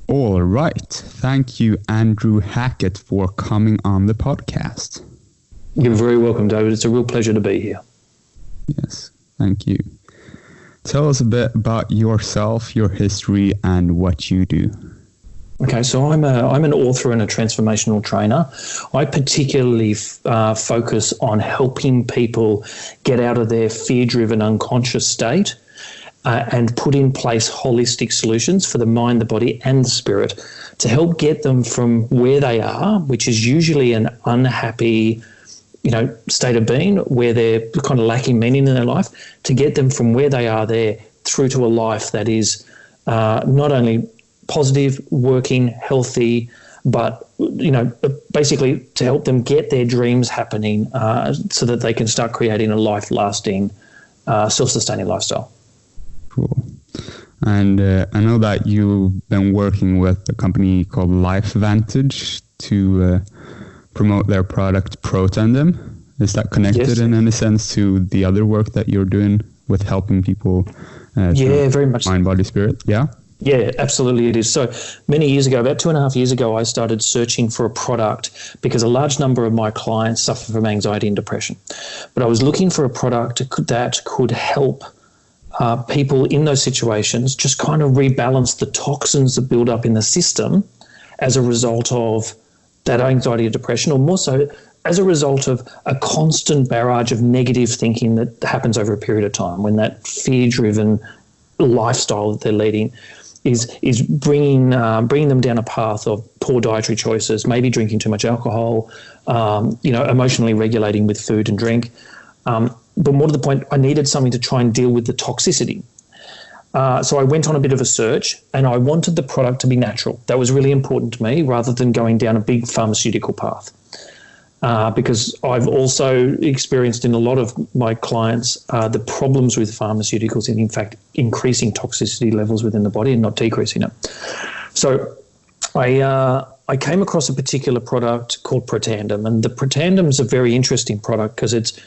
All right. Thank you, Andrew Hackett, for coming on the podcast. You're very welcome, David. It's a real pleasure to be here. Yes, thank you. Tell us a bit about yourself, your history, and what you do. Okay, so I'm an author and a transformational trainer. I particularly focus on helping people get out of their fear-driven unconscious state and put in place holistic solutions for the mind, the body, and the spirit to help get them from where they are, which is usually an unhappy, state of being where they're kind of lacking meaning in their life, to get them from where they are there through to a life that is not only positive, working, healthy, but, basically to help them get their dreams happening so that they can start creating a life-lasting, self-sustaining lifestyle. Cool. And I know that you've been working with a company called LifeVantage to promote their product Protandim. Is that connected in any sense to the other work that you're doing with helping people? Very much. Mind, body, spirit. Yeah. Yeah, absolutely it is. So many years ago, about 2.5 years ago, I started searching for a product because a large number of my clients suffer from anxiety and depression. But I was looking for a product that could help people in those situations just kind of rebalance the toxins that build up in the system as a result of that anxiety or depression, or more so as a result of a constant barrage of negative thinking that happens over a period of time when that fear-driven lifestyle that they're leading is bringing them down a path of poor dietary choices, maybe drinking too much alcohol, emotionally regulating with food and drink. But more to the point, I needed something to try and deal with the toxicity. So I went on a bit of a search and I wanted the product to be natural. That was really important to me rather than going down a big pharmaceutical path. Because I've also experienced in a lot of my clients the problems with pharmaceuticals and, in fact, increasing toxicity levels within the body and not decreasing it. So I came across a particular product called Protandim, and the Protandim is a very interesting product because it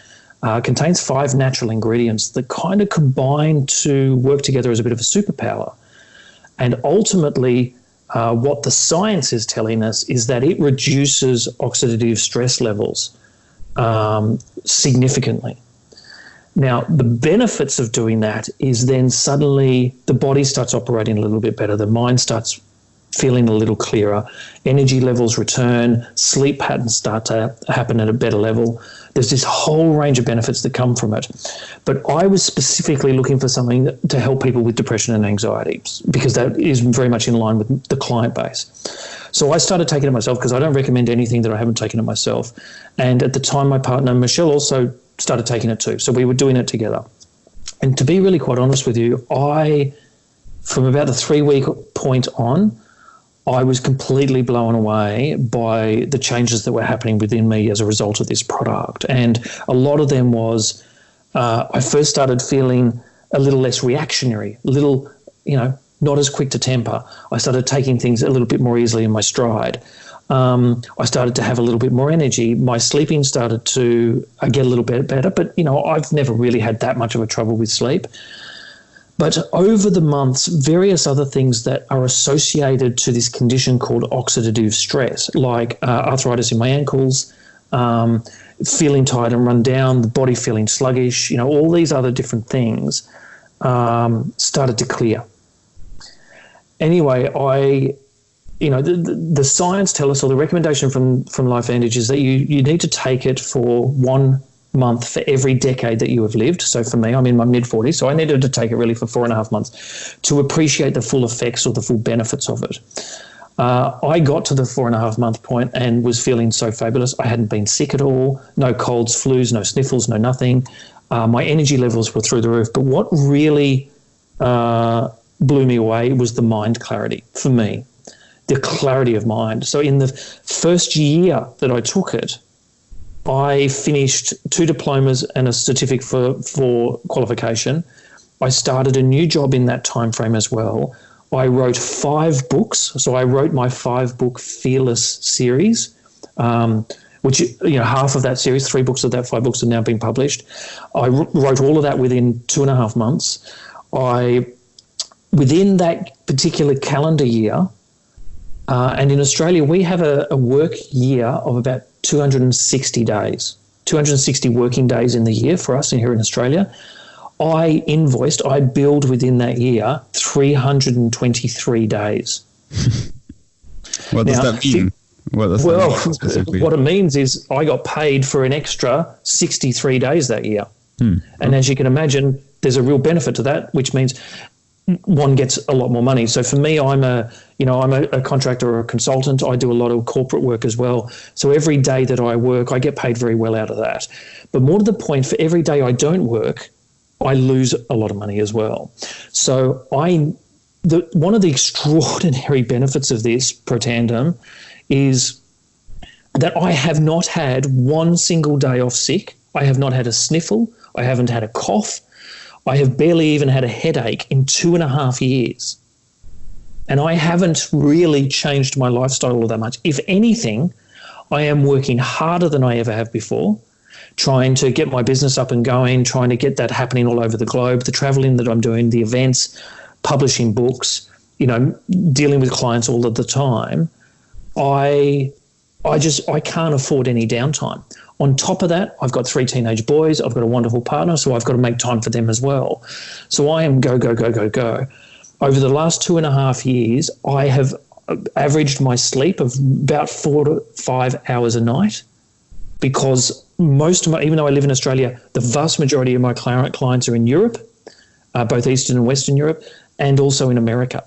contains 5 natural ingredients that kind of combine to work together as a bit of a superpower. And ultimately, what the science is telling us is that it reduces oxidative stress levels significantly. Now, the benefits of doing that is then suddenly the body starts operating a little bit better, the mind starts feeling a little clearer, energy levels return, sleep patterns start to happen at a better level. There's this whole range of benefits that come from it. But I was specifically looking for something to help people with depression and anxiety because that is very much in line with the client base. So I started taking it myself because I don't recommend anything that I haven't taken it myself. And at the time, my partner, Michelle, also started taking it too. So we were doing it together. And to be really quite honest with you, from about the 3-week point on, I was completely blown away by the changes that were happening within me as a result of this product. And a lot of them was I first started feeling a little less reactionary, a little, not as quick to temper. I started taking things a little bit more easily in my stride. I started to have a little bit more energy. My sleeping started to get a little bit better, but, I've never really had that much of a trouble with sleep. But over the months, various other things that are associated to this condition called oxidative stress, like arthritis in my ankles, feeling tired and run down, the body feeling sluggish, all these other different things started to clear. Anyway, the science tells us, or the recommendation from LifeVantage is that you need to take it for 1 month for every decade that you have lived. So for me, I'm in my mid-40s, so I needed to take it really for 4.5 months to appreciate the full effects or the full benefits of it. I got to the 4.5 month point and was feeling so fabulous. I hadn't been sick at all, no colds, flus, no sniffles, no nothing. My energy levels were through the roof. But what really blew me away was the mind clarity for me, the clarity of mind. So in the first year that I took it, I finished 2 diplomas and a certificate for qualification. I started a new job in that time frame as well. I wrote 5 books. So I wrote my 5-book Fearless series, which, half of that series, 3 books of that 5 books have now been published. I wrote all of that within 2.5 months. Within that particular calendar year, And in Australia, we have a work year of about 260 days, 260 working days in the year for us here in Australia. I billed within that year 323 days. What does that mean? What it means is I got paid for an extra 63 days that year. And as you can imagine, there's a real benefit to that, which means one gets a lot more money. So for me, I'm a contractor or a consultant. I do a lot of corporate work as well. So every day that I work, I get paid very well out of that. But more to the point, for every day I don't work, I lose a lot of money as well. So one of the extraordinary benefits of this Protandim is that I have not had one single day off sick. I have not had a sniffle. I haven't had a cough. I have barely even had a headache in 2.5 years. And I haven't really changed my lifestyle all that much. If anything, I am working harder than I ever have before, trying to get my business up and going, trying to get that happening all over the globe, the traveling that I'm doing, the events, publishing books, dealing with clients all of the time. I can't afford any downtime. On top of that, I've got 3 teenage boys. I've got a wonderful partner, so I've got to make time for them as well. So I am go, go, go, go, go. Over the last 2.5 years, I have averaged my sleep of about 4 to 5 hours a night, because even though I live in Australia, the vast majority of my clients are in Europe, both Eastern and Western Europe, and also in America.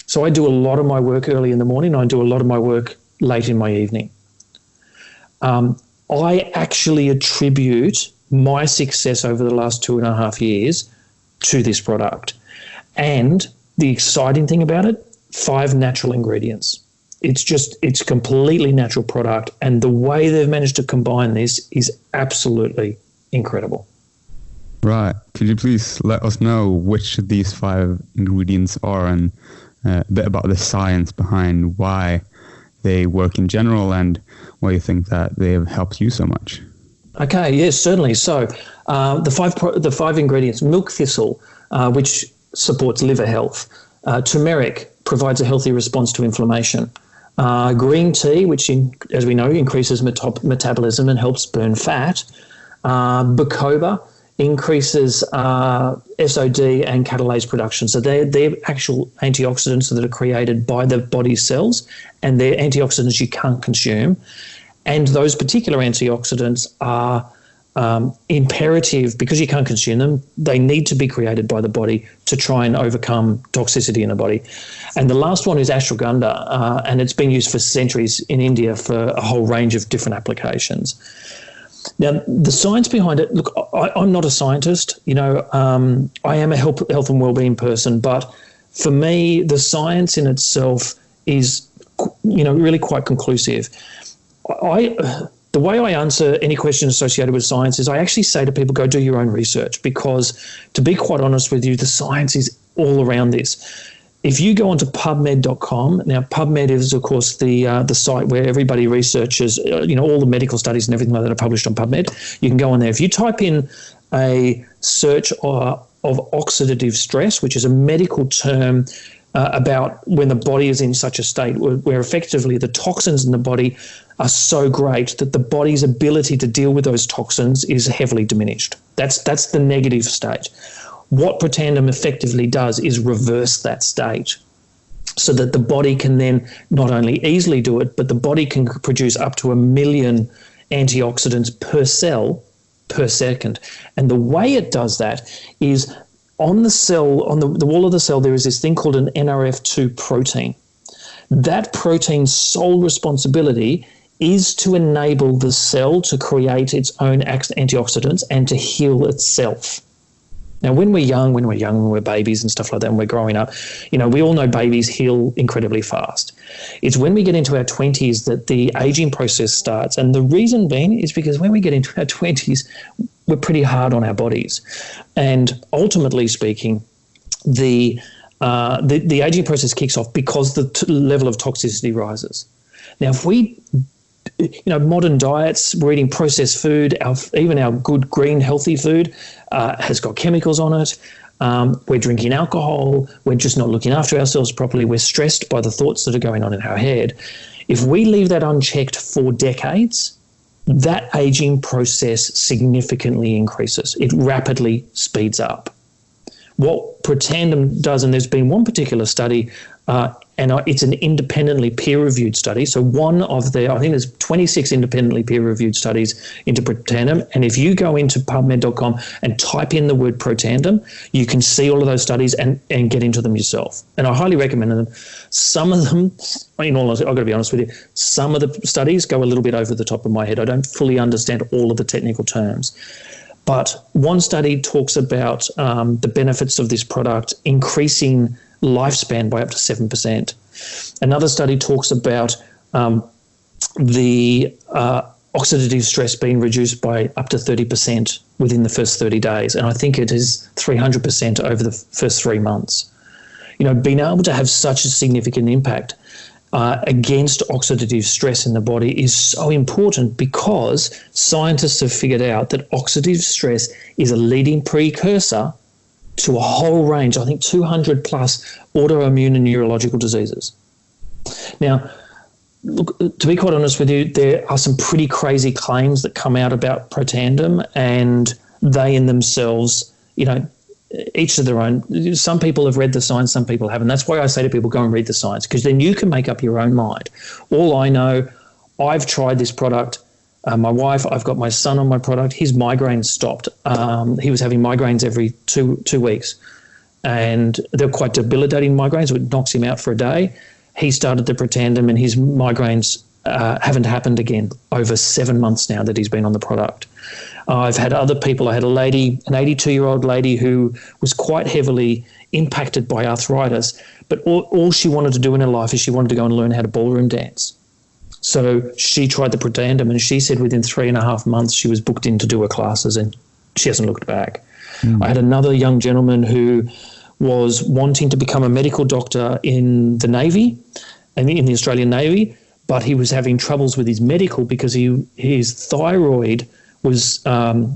So I do a lot of my work early in the morning. I do a lot of my work late in my evening. I actually attribute my success over the last 2.5 years to this product. And the exciting thing about it, 5 natural ingredients. It's a completely natural product. And the way they've managed to combine this is absolutely incredible. Right. Could you please let us know which of these 5 ingredients are, and a bit about the science behind why they work in general and why you think that they have helped you so much? Okay, yes, certainly. So the 5 ingredients: milk thistle, which supports liver health; turmeric provides a healthy response to inflammation; green tea, which, as we know, increases metabolism and helps burn fat; Bacopa increases SOD and catalase production. So they're actual antioxidants that are created by the body's cells, and they're antioxidants you can't consume. And those particular antioxidants are imperative, because you can't consume them. They need to be created by the body to try and overcome toxicity in the body. And the last one is ashwagandha, and it's been used for centuries in India for a whole range of different applications. Now, the science behind it, look, I'm not a scientist. I am a health and wellbeing person, but for me, the science in itself is, really quite conclusive. The way I answer any question associated with science is I actually say to people, go do your own research, because, to be quite honest with you, the science is all around this. If you go onto PubMed.com, now PubMed is, of course, the site where everybody researches, all the medical studies and everything like that are published on PubMed. You can go on there. If you type in a search of oxidative stress, which is a medical term about when the body is in such a state where effectively the toxins in the body are so great that the body's ability to deal with those toxins is heavily diminished. That's the negative state. What Protandim effectively does is reverse that state, so that the body can then not only easily do it, but the body can produce up to 1 million antioxidants per cell per second. And the way it does that is on the cell, on the wall of the cell, there is this thing called an NRF2 protein. That protein's sole responsibility is to enable the cell to create its own antioxidants and to heal itself. Now, when we're babies and stuff like that, when we're growing up, we all know babies heal incredibly fast. It's when we get into our 20s that the aging process starts. And the reason being is because when we get into our 20s, we're pretty hard on our bodies. And ultimately speaking, the aging process kicks off because the level of toxicity rises. Now, if we modern diets, we're eating processed food, even our good green healthy food has got chemicals on it. We're drinking alcohol. We're just not looking after ourselves properly. We're stressed by the thoughts that are going on in our head. If we leave that unchecked for decades, that aging process significantly increases. It rapidly speeds up. What Protandim does, and there's been one particular study, and it's an independently peer-reviewed study. So I think there's 26 independently peer-reviewed studies into Protandim. And if you go into PubMed.com and type in the word Protandim, you can see all of those studies and get into them yourself. And I highly recommend them. Some of them, in all honesty, I've got to be honest with you, some of the studies go a little bit over the top of my head. I don't fully understand all of the technical terms. But one study talks about the benefits of this product increasing lifespan by up to 7%. Another study talks about the oxidative stress being reduced by up to 30% within the first 30 days. And I think it is 300% over the first 3 months. Being able to have such a significant impact against oxidative stress in the body is so important, because scientists have figured out that oxidative stress is a leading precursor to a whole range, I think 200 plus autoimmune and neurological diseases. Now, look, to be quite honest with you, there are some pretty crazy claims that come out about Protandim, and they in themselves, each of their own. Some people have read the science, some people haven't. That's why I say to people, go and read the science, because then you can make up your own mind. All I know, I've tried this product. My wife, I've got my son on my product. His migraines stopped. He was having migraines every two weeks, and they're quite debilitating migraines. It knocks him out for a day. He started the Protandim, and his migraines haven't happened again over 7 months now that he's been on the product. I've had other people. I had a lady, an 82-year-old lady, who was quite heavily impacted by arthritis, but all she wanted to do in her life is she wanted to go and learn how to ballroom dance. So she tried the Protandim, and she said within 3.5 months she was booked in to do her classes, and she hasn't looked back. I had another young gentleman who was wanting to become a medical doctor in the Navy, and in the Australian Navy, but he was having troubles with his medical because his thyroid was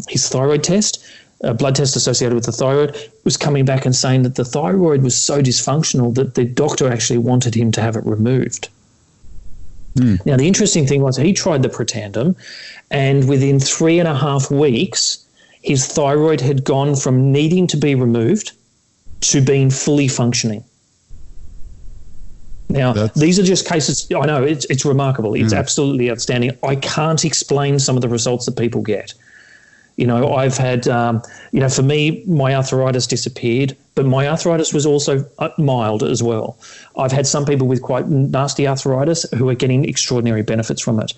his thyroid test, a blood test associated with the thyroid, was coming back and saying that the thyroid was so dysfunctional that the doctor actually wanted him to have it removed. Now, the interesting thing was he tried the Protandim, and within 3.5 weeks, his thyroid had gone from needing to be removed to being fully functioning. Now, these are just cases. I know it's remarkable. It's absolutely outstanding. I can't explain some of the results that people get. I've had, for me, my arthritis disappeared, but my arthritis was also mild as well. I've had some people with quite nasty arthritis who are getting extraordinary benefits from it.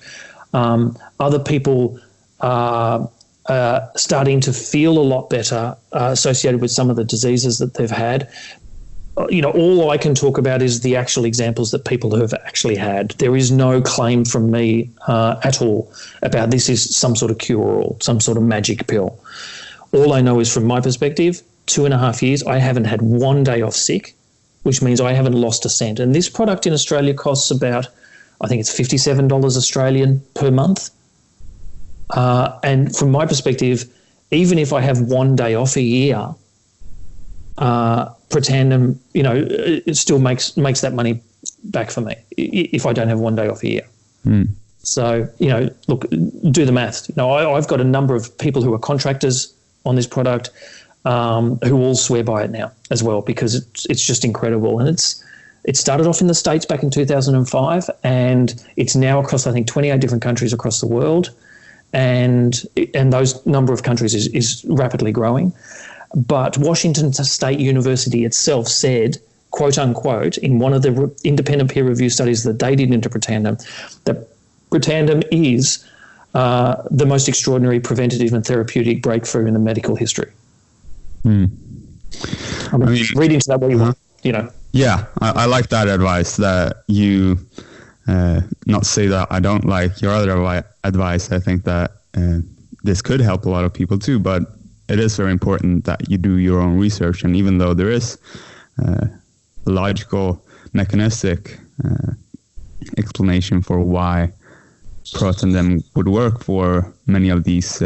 Other people are starting to feel a lot better associated with some of the diseases that they've had. All I can talk about is the actual examples that people have actually had. There is no claim from me at all about this is some sort of cure-all, some sort of magic pill. All I know is, from my perspective, 2.5 years, I haven't had one day off sick, which means I haven't lost a cent. And this product in Australia costs about, I think it's $57 Australian per month. And from my perspective, even if I have one day off a year, Protandim, it still makes that money back for me if I don't have one day off a year. So, look, do the math. I've got a number of people who are contractors on this product who all swear by it now as well, because it's just incredible. And it started off in the States back in 2005, and it's now across, I think, 28 different countries across the world. And those number of countries is rapidly growing. But Washington State University itself said, quote unquote, in one of the independent peer review studies that they did into Protandim, that Protandim is the most extraordinary preventative and therapeutic breakthrough in the medical history. I mean, read into that what you want, Yeah, I like that advice, that you not say that I don't like your other advice. I think that this could help a lot of people too, but it is very important that you do your own research. And even though there is a logical, mechanistic explanation for why Protandim would work for many of these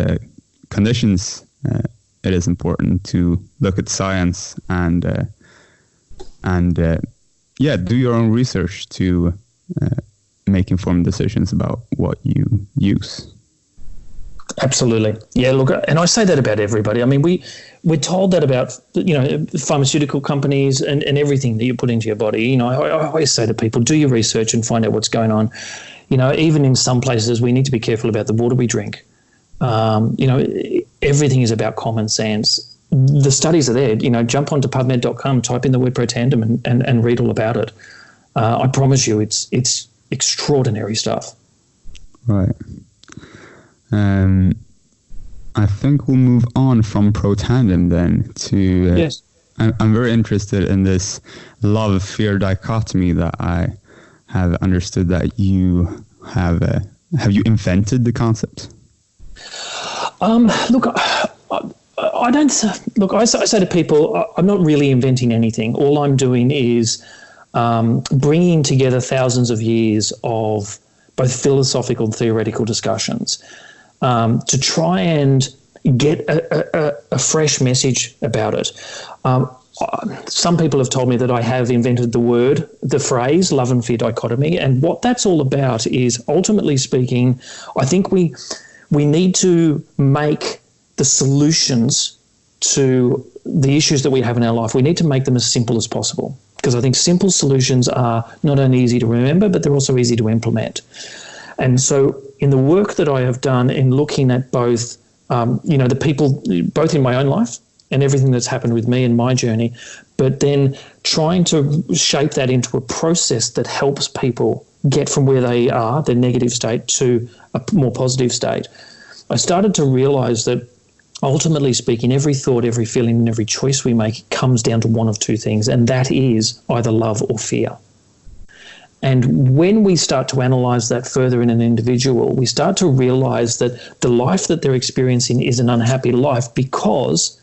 conditions, it is important to look at science and do your own research to make informed decisions about what you use. Absolutely. Yeah, look, and I say that about everybody. I mean, we're told that about, pharmaceutical companies and everything that you put into your body. I always say to people, do your research and find out what's going on. Even in some places, we need to be careful about the water we drink. Everything is about common sense. The studies are there. Jump onto PubMed.com, type in the word Protandim and read all about it. I promise you, it's extraordinary stuff. Right. I think we'll move on from Protandim then to... yes. I'm very interested in this love-fear dichotomy that I have understood that you have. Have you invented the concept? Look, I don't... Look, I say to people, I'm not really inventing anything. All I'm doing is bringing together thousands of years of both philosophical and theoretical discussions to try and get a fresh message about it. Some people have told me that I have invented the phrase love and fear dichotomy, and what that's all about is, ultimately speaking, I think we need to make the solutions to the issues that we have in our life, we need to make them as simple as possible, because I think simple solutions are not only easy to remember, but they're also easy to implement. And so in the work that I have done in looking at both, the people, both in my own life and everything that's happened with me in my journey, but then trying to shape that into a process that helps people get from where they are, their negative state, to a more positive state, I started to realize that ultimately speaking, every thought, every feeling, and every choice we make comes down to one of two things, and that is either love or fear. And when we start to analyze that further in an individual, we start to realize that the life that they're experiencing is an unhappy life because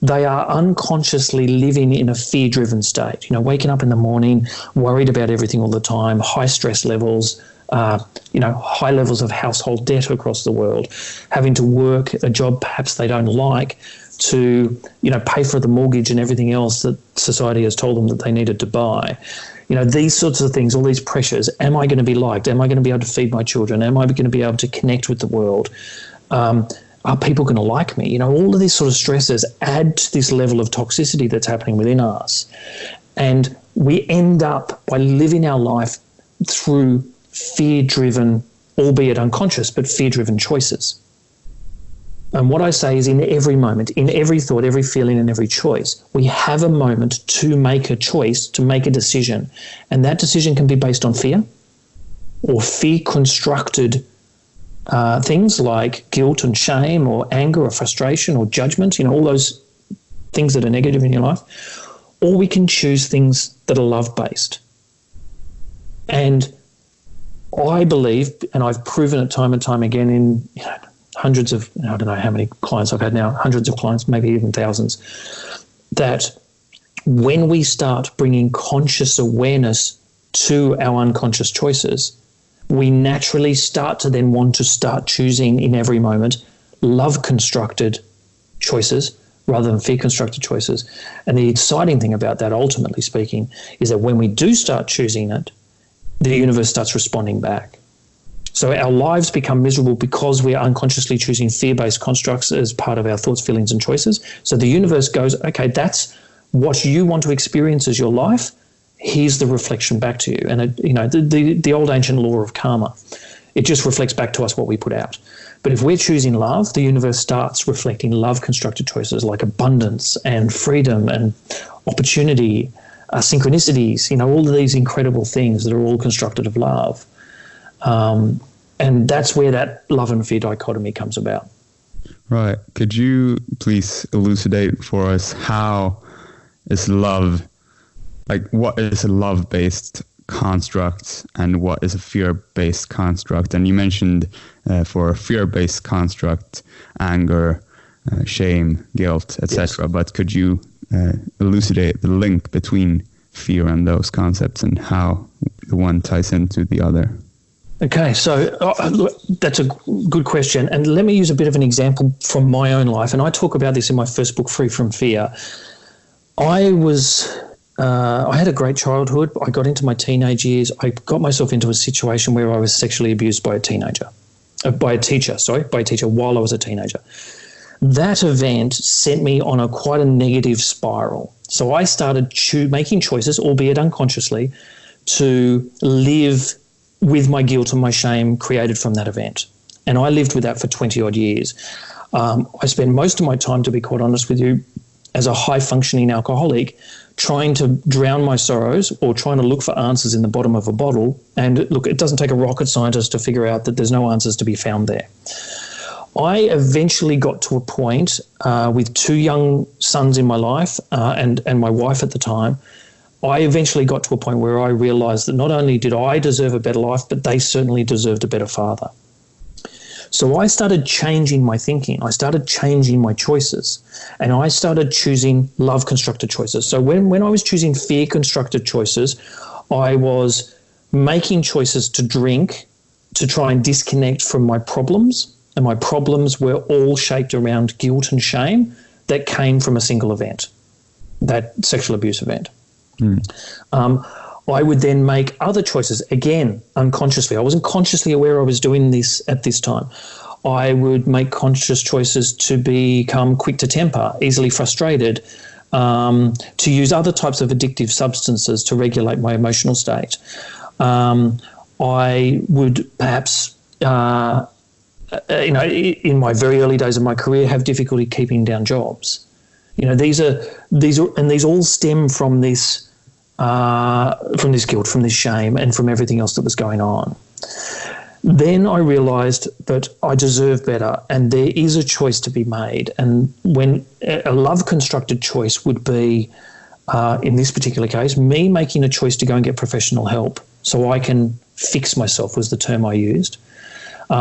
they are unconsciously living in a fear-driven state. Waking up in the morning, worried about everything all the time, high stress levels, high levels of household debt across the world, having to work a job perhaps they don't like to, pay for the mortgage and everything else that society has told them that they needed to buy. These sorts of things, all these pressures. Am I going to be liked? Am I going to be able to feed my children? Am I going to be able to connect with the world? Are people going to like me? All of these sort of stresses add to this level of toxicity that's happening within us. And we end up by living our life through fear-driven, albeit unconscious, but fear-driven choices. And what I say is, in every moment, in every thought, every feeling, and every choice, we have a moment to make a choice, to make a decision. And that decision can be based on fear or fear-constructed things like guilt and shame or anger or frustration or judgment, all those things that are negative in your life. Or we can choose things that are love-based. And I believe, and I've proven it time and time again in hundreds of, I don't know how many clients I've had now, hundreds of clients, maybe even thousands, that when we start bringing conscious awareness to our unconscious choices, we naturally start to then want to start choosing in every moment love-constructed choices rather than fear-constructed choices. And the exciting thing about that, ultimately speaking, is that when we do start choosing it, the universe starts responding back. So our lives become miserable because we are unconsciously choosing fear-based constructs as part of our thoughts, feelings, and choices. So the universe goes, okay, that's what you want to experience as your life. Here's the reflection back to you. And the old ancient law of karma, it just reflects back to us what we put out. But if we're choosing love, the universe starts reflecting love-constructed choices like abundance and freedom and opportunity, synchronicities, all of these incredible things that are all constructed of love. And that's where that love and fear dichotomy comes about. Right. Could you please elucidate for us how is love, what is a love-based construct and what is a fear-based construct? And you mentioned for a fear-based construct, anger, shame, guilt, etc. Yes. But could you elucidate the link between fear and those concepts and how the one ties into the other? Okay, so look, that's a good question. And let me use a bit of an example from my own life. And I talk about this in my first book, Free from Fear. I had a great childhood. I got into my teenage years. I got myself into a situation where I was sexually abused by a teacher while I was a teenager. That event sent me on quite a negative spiral. So I started making choices, albeit unconsciously, to live with my guilt and my shame created from that event. And I lived with that for 20 odd years. I spent most of my time, to be quite honest with you, as a high-functioning alcoholic, trying to drown my sorrows or trying to look for answers in the bottom of a bottle. And look, it doesn't take a rocket scientist to figure out that there's no answers to be found there. I eventually got to a point with 2 young sons in my life and my wife at the time. I eventually got to a point where I realized that not only did I deserve a better life, but they certainly deserved a better father. So I started changing my thinking. I started changing my choices, and I started choosing love-constructed choices. So when I was choosing fear-constructed choices, I was making choices to drink to try and disconnect from my problems, and my problems were all shaped around guilt and shame that came from a single event, that sexual abuse event. I would then make other choices, again, unconsciously. I wasn't consciously aware I was doing this at this time. I would make conscious choices to become quick to temper, easily frustrated, to use other types of addictive substances to regulate my emotional state. I would perhaps, in my very early days of my career, have difficulty keeping down jobs. These all stem from this guilt, from this shame, and from everything else that was going on. Then I realized that I deserve better, and there is a choice to be made. And when a love-constructed choice would be, in this particular case, me making a choice to go and get professional help so I can fix myself was the term I used.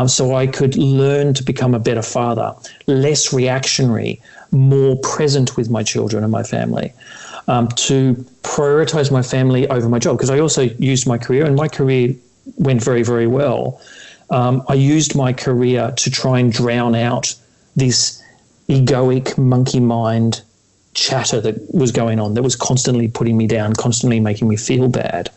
So I could learn to become a better father, less reactionary, more present with my children and my family. To prioritize my family over my job, because I also used my career, and my career went very, very well. I used my career to try and drown out this egoic monkey mind chatter that was going on, that was constantly putting me down, constantly making me feel bad.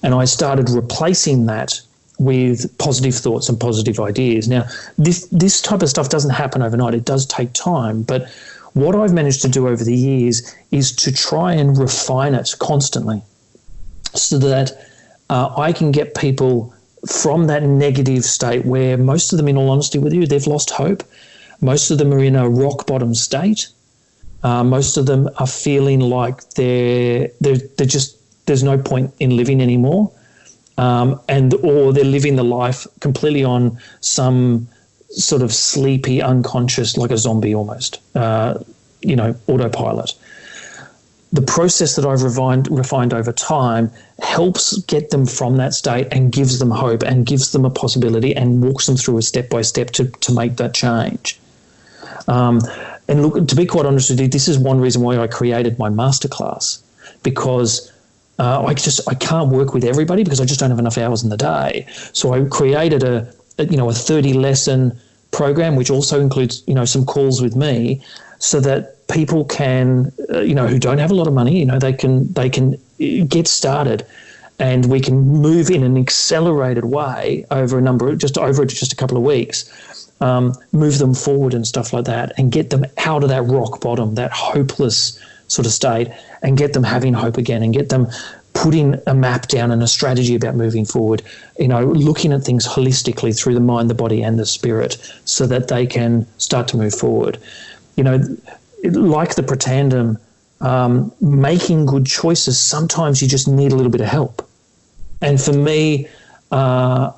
And I started replacing that with positive thoughts and positive ideas. Now, this type of stuff doesn't happen overnight. It does take time, but what I've managed to do over the years is to try and refine it constantly so that I can get people from that negative state where most of them, in all honesty with you, they've lost hope. Most of them are in a rock bottom state. Most of them are feeling like they're just, there's no point in living anymore. Or they're living the life completely on some sort of sleepy, unconscious, like a zombie almost, autopilot. The process that I've refined over time helps get them from that state and gives them hope and gives them a possibility and walks them through a step-by-step to make that change. And look, to be quite honest with you, this is one reason why I created my masterclass, because I can't work with everybody because I just don't have enough hours in the day. So I created a 30-lesson program, which also includes, some calls with me, so that people can, who don't have a lot of money, they can get started, and we can move in an accelerated way over just a couple of weeks, move them forward and stuff like that, and get them out of that rock bottom, that hopeless sort of state, and get them having hope again, and get them putting a map down and a strategy about moving forward, looking at things holistically through the mind, the body, and the spirit, so that they can start to move forward. Like the Protandim, making good choices, sometimes you just need a little bit of help. And for me, I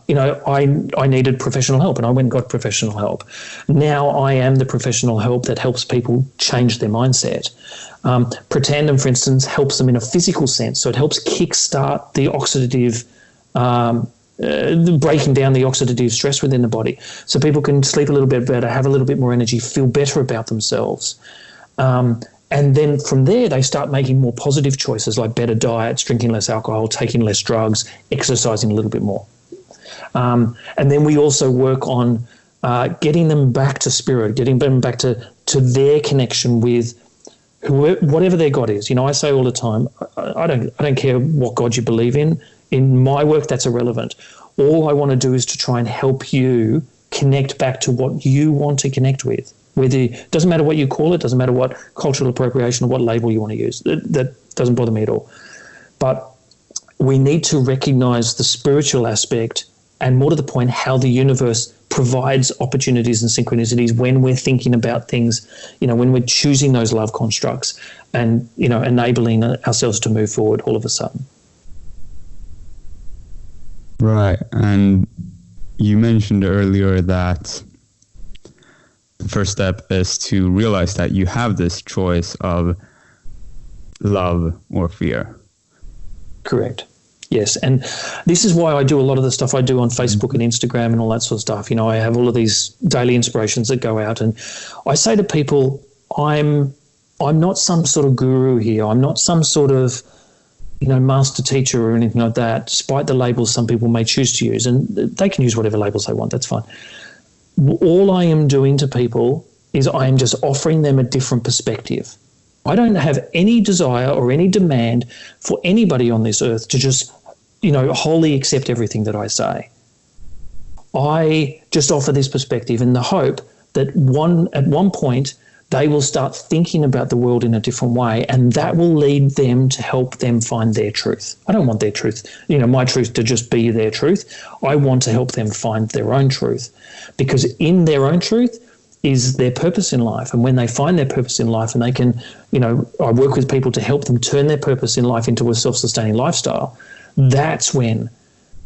needed professional help, and I went and got professional help. Now I am the professional help that helps people change their mindset. Protandim, for instance, helps them in a physical sense. So it helps kickstart the oxidative, breaking down the oxidative stress within the body, so people can sleep a little bit better, have a little bit more energy, feel better about themselves. And then from there, they start making more positive choices like better diets, drinking less alcohol, taking less drugs, exercising a little bit more. And then we also work on getting them back to spirit, getting them back to their connection with whatever their God is. I say all the time, I don't care what God you believe in. In my work, that's irrelevant. All I want to do is to try and help you connect back to what you want to connect with. It doesn't matter what you call it, doesn't matter what cultural appropriation or what label you want to use. That doesn't bother me at all. But we need to recognize the spiritual aspect, and more to the point, how the universe provides opportunities and synchronicities when we're thinking about things, when we're choosing those love constructs and, enabling ourselves to move forward all of a sudden. Right. And you mentioned earlier that the first step is to realize that you have this choice of love or fear. Correct. Yes, and this is why I do a lot of the stuff I do on Facebook and Instagram and all that sort of stuff. I have all of these daily inspirations that go out, and I say to people, I'm not some sort of guru here. I'm not some sort of, master teacher or anything like that, despite the labels some people may choose to use, and they can use whatever labels they want. That's fine. All I am doing to people is I am just offering them a different perspective. I don't have any desire or any demand for anybody on this earth to just, wholly accept everything that I say. I just offer this perspective in the hope that at one point they will start thinking about the world in a different way, and that will lead them to help them find their truth. I don't want their truth, my truth to just be their truth. I want to help them find their own truth, because in their own truth is their purpose in life. And when they find their purpose in life and they can, I work with people to help them turn their purpose in life into a self-sustaining lifestyle, that's when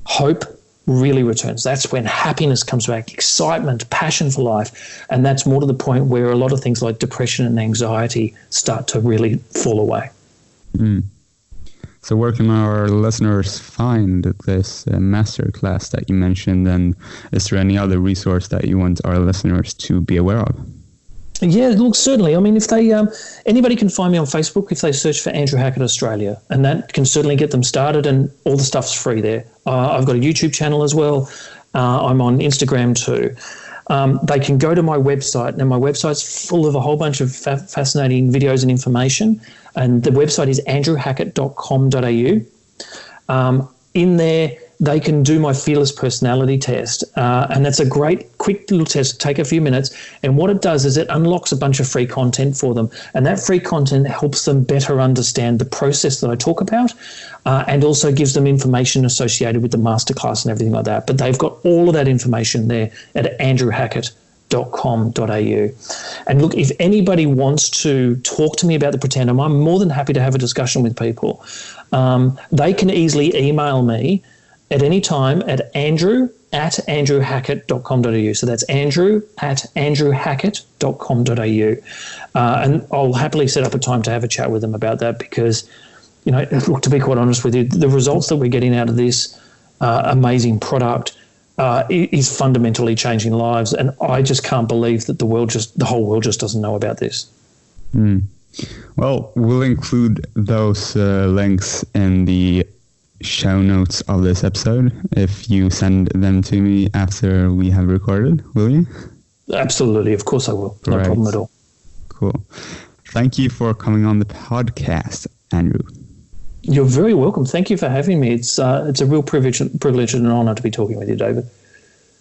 hope really returns. That's when happiness comes back, excitement, passion for life. And that's more to the point where a lot of things like depression and anxiety start to really fall away. Mm. So where can our listeners find this masterclass that you mentioned? And is there any other resource that you want our listeners to be aware of? Yeah, look, certainly. I mean, if they anybody can find me on Facebook if they search for Andrew Hackett Australia, and that can certainly get them started, and all the stuff's free there. I've got a YouTube channel as well. I'm on Instagram too. They can go to my website, and my website's full of a whole bunch of fascinating videos and information, and the website is andrewhackett.com.au. In there, they can do my Fearless Personality Test, and that's a great, quick little test. Take a few minutes, and what it does is it unlocks a bunch of free content for them, and that free content helps them better understand the process that I talk about, and also gives them information associated with the masterclass and everything like that. But they've got all of that information there at andrewhackett.com.au. And look, if anybody wants to talk to me about the Protandim, I'm more than happy to have a discussion with people. They can easily email me at any time at andrew@andrewhackett.com.au. So that's andrew@andrewhackett.com.au. And I'll happily set up a time to have a chat with them about that, because, look, to be quite honest with you, the results that we're getting out of this amazing product is fundamentally changing lives. And I just can't believe that the whole world just doesn't know about this. Mm. Well, we'll include those links in the show notes of this episode if you send them to me after we have recorded, will you? Absolutely, of course I will. No problem at all. Cool. Thank you for coming on the podcast, Andrew. You're very welcome. Thank you for having me. It's a real privilege and an honor to be talking with you, David.